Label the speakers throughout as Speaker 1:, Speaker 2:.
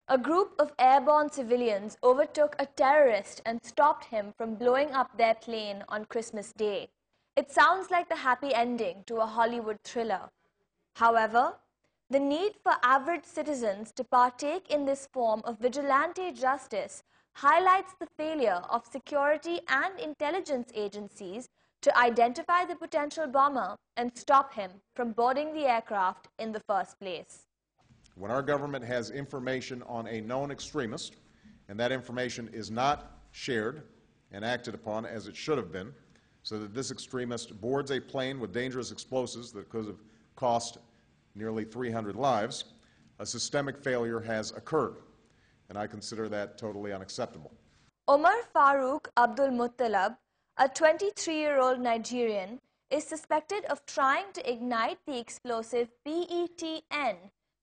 Speaker 1: A group of airborne civilians overtook a terrorist and stopped him from blowing up their plane on Christmas Day. It sounds like the happy ending to a Hollywood thriller. However, the need for average citizens to partake in this form of vigilante justice highlights the failure of security and intelligence agencies to identify the potential bomber and stop him from boarding the aircraft in the first place.
Speaker 2: When our government has information on a known extremist, and that information is not shared and acted upon as it should have been, so that this extremist boards a plane with dangerous explosives that could have cost nearly 300 lives, a systemic failure has occurred, and I consider that totally unacceptable.
Speaker 1: Omar Farooq Abdul Muttalab, a 23-year-old Nigerian, is suspected of trying to ignite the explosive PETN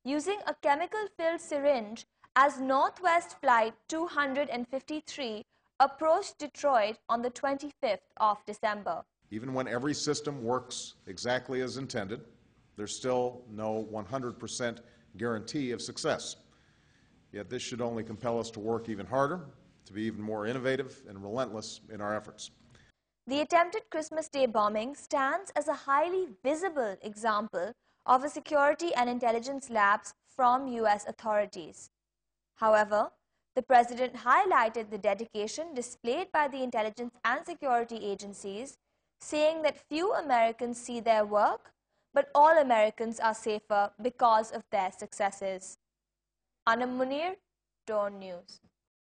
Speaker 1: using a chemical-filled syringe as Northwest Flight 253 approached Detroit on the 25th of December.
Speaker 2: Even when every system works exactly as intended, there's still no 100% guarantee of success. Yet this should only compel us to work even harder, to be even more innovative and relentless in our efforts.
Speaker 1: The attempted Christmas Day bombing stands as a highly visible example of a security and intelligence lapse from U.S. authorities. However, the President highlighted the dedication displayed by the intelligence and security agencies, saying that few Americans see their work, but all Americans are safer because of their successes. Unum Muneer, DawnNews.